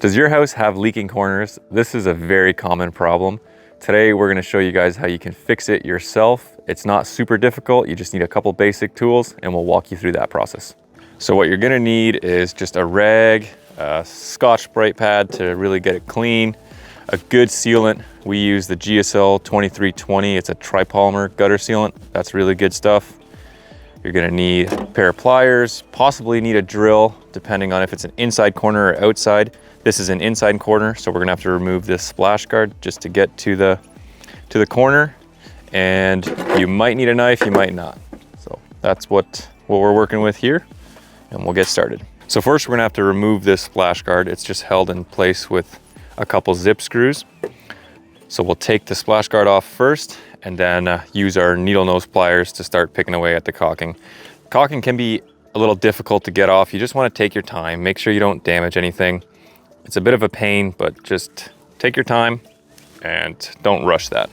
Does your house have leaking corners? This is a very common problem. Today, we're gonna show you guys how you can fix it yourself. It's not super difficult. You just need a couple basic tools and we'll walk you through that process. So what you're gonna need is just a rag, a Scotch Brite pad to really get it clean, a good sealant. We use the GSL 2320. It's a tripolymer gutter sealant. That's really good stuff. You're gonna need a pair of pliers, possibly need a drill, depending on if it's an inside corner or outside. This is an inside corner, so we're gonna have to remove this splash guard just to get to the corner. And you might need a knife, you might not. So that's what we're working with here, and we'll get started. So first we're gonna have to remove this splash guard. It's just held in place with a couple zip screws. So we'll take the splash guard off first and then use our needle nose pliers to start picking away at the caulking. Caulking can be a little difficult to get off. You just wanna take your time, make sure you don't damage anything. It's a bit of a pain, but just take your time and don't rush that.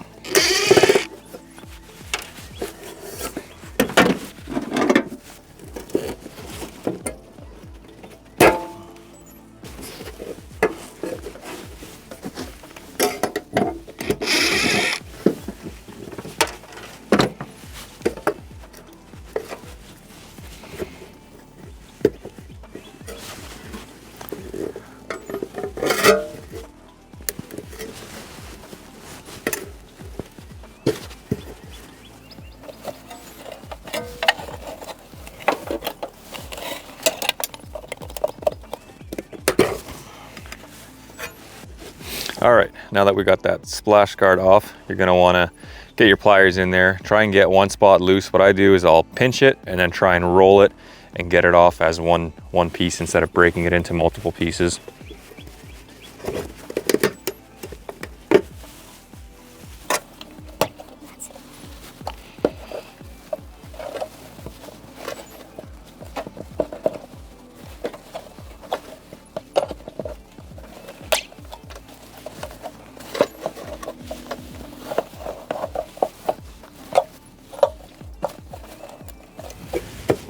All right, now that we got that splash guard off, you're gonna wanna get your pliers in there, try and get one spot loose. What I do is I'll pinch it and then try and roll it and get it off as one piece instead of breaking it into multiple pieces.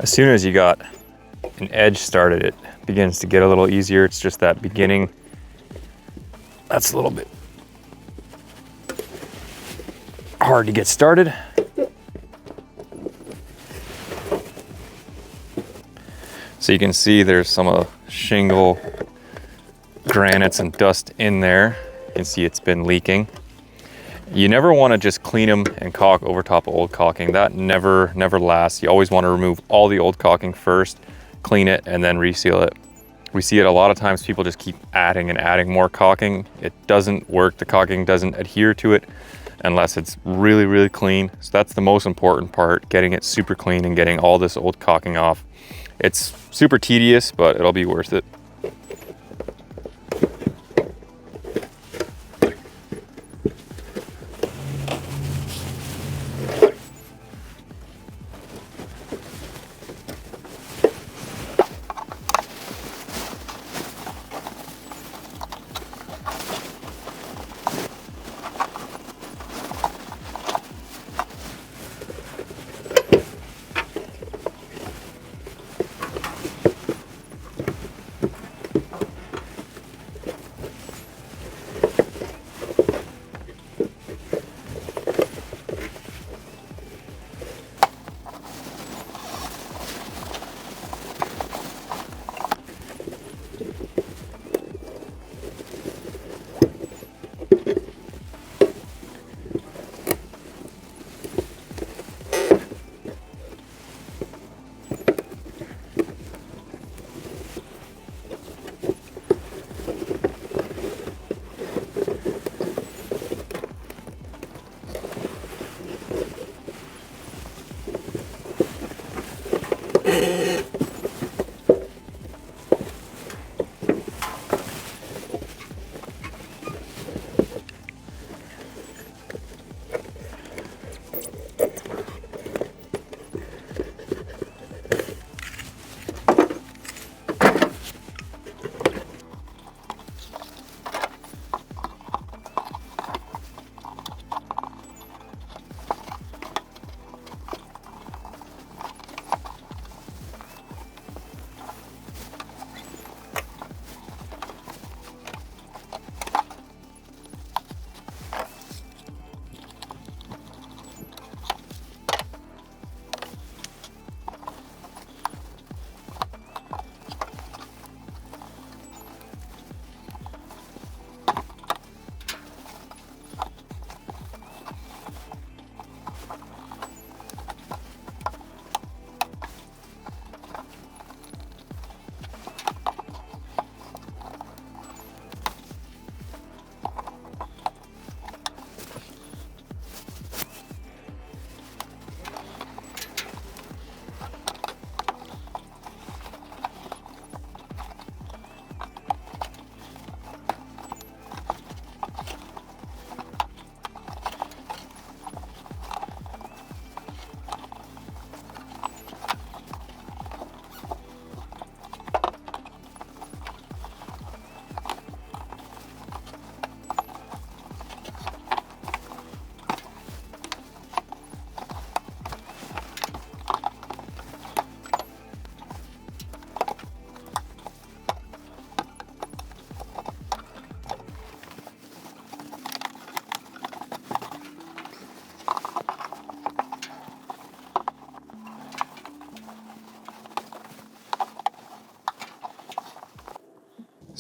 As soon as you got an edge started, it begins to get a little easier. It's just that beginning, that's a little bit hard to get started. So you can see there's some shingle, granites and dust in there. You can see it's been leaking. You never want to just clean them and caulk over top of old caulking. That never lasts. You always want to remove all the old caulking first, clean it, and then reseal it. We see it a lot of times, people just keep adding and adding more caulking. It doesn't work. The caulking doesn't adhere to it unless it's really clean. So that's the most important part, getting it super clean and getting all this old caulking off. It's super tedious, but it'll be worth it.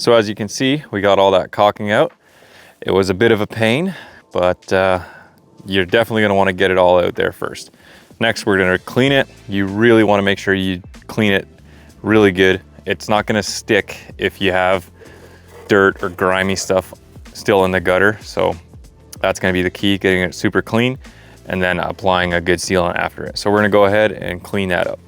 So as you can see, we got all that caulking out. It was a bit of a pain, but you're definitely gonna wanna get it all out there first. Next, we're gonna clean it. You really wanna make sure you clean it really good. It's not gonna stick if you have dirt or grimy stuff still in the gutter. So that's gonna be the key, getting it super clean and then applying a good sealant after it. So we're gonna go ahead and clean that up.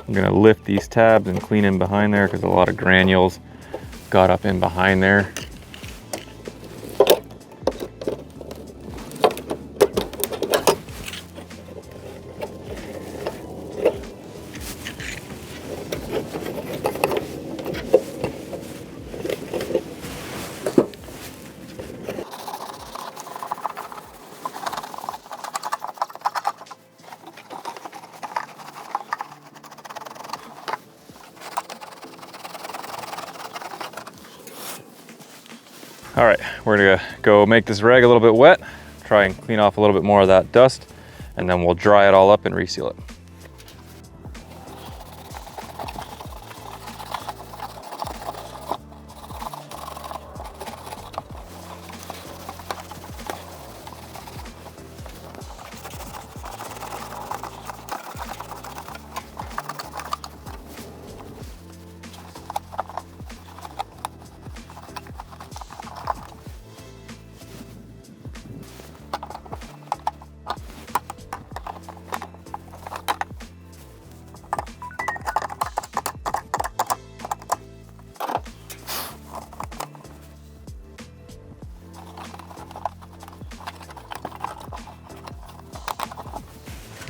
I'm gonna lift these tabs and clean in behind there because a lot of granules got up in behind there. All right, we're gonna go make this rag a little bit wet, try and clean off a little bit more of that dust, and then we'll dry it all up and reseal it.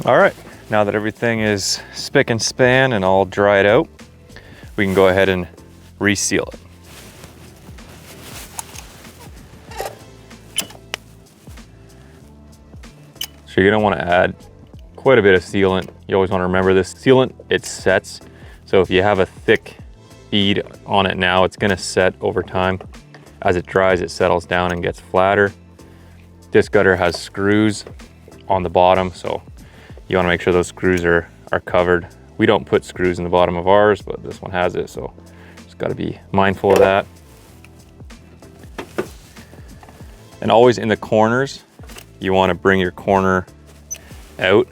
All right, now that everything is spick and span and all dried out, we can go ahead and reseal it. So you're gonna wanna add quite a bit of sealant. You always wanna remember this. Sealant, it sets. So if you have a thick bead on it now, it's gonna set over time. As it dries, it settles down and gets flatter. This gutter has screws on the bottom, so you wanna make sure those screws are covered. We don't put screws in the bottom of ours, but this one has it, so just gotta be mindful of that. And always in the corners, you wanna bring your corner out.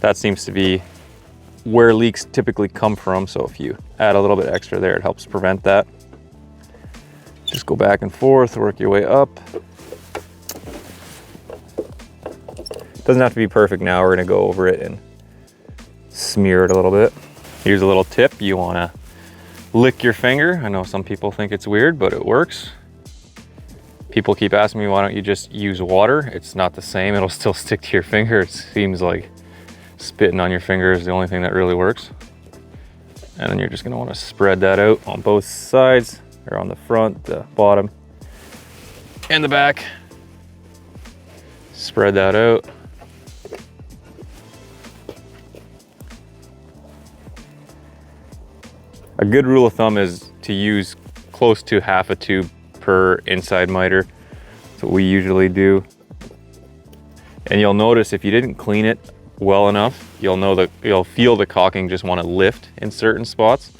That seems to be where leaks typically come from, so if you add a little bit extra there, it helps prevent that. Just go back and forth, work your way up. Doesn't have to be perfect now. We're gonna go over it and smear it a little bit. Here's a little tip. You wanna lick your finger. I know some people think it's weird, but it works. People keep asking me, why don't you just use water? It's not the same. It'll still stick to your finger. It seems like spitting on your finger is the only thing that really works. And then you're just gonna wanna spread that out on both sides, or on the front, the bottom, and the back. Spread that out. A good rule of thumb is to use close to half a tube per inside miter. That's what we usually do. And you'll notice if you didn't clean it well enough, you'll feel the caulking just want to lift in certain spots.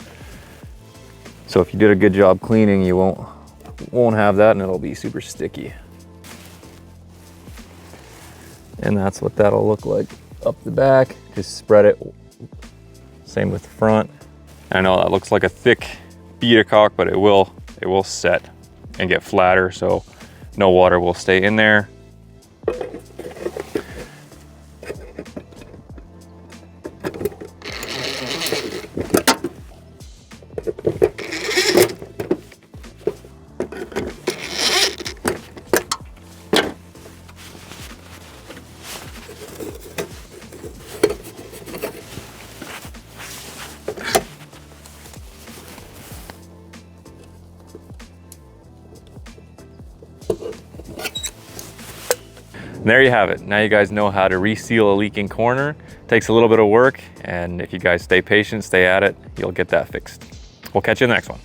So if you did a good job cleaning, you won't have that, and it'll be super sticky. And that's what that'll look like up the back. Just spread it. Same with the front. I know that looks like a thick bead of caulk, but it will set and get flatter, so no water will stay in there. And there you have it. Now you guys know how to reseal a leaking corner. Takes a little bit of work, and if you guys stay patient, stay at it, you'll get that fixed. We'll catch you in the next one.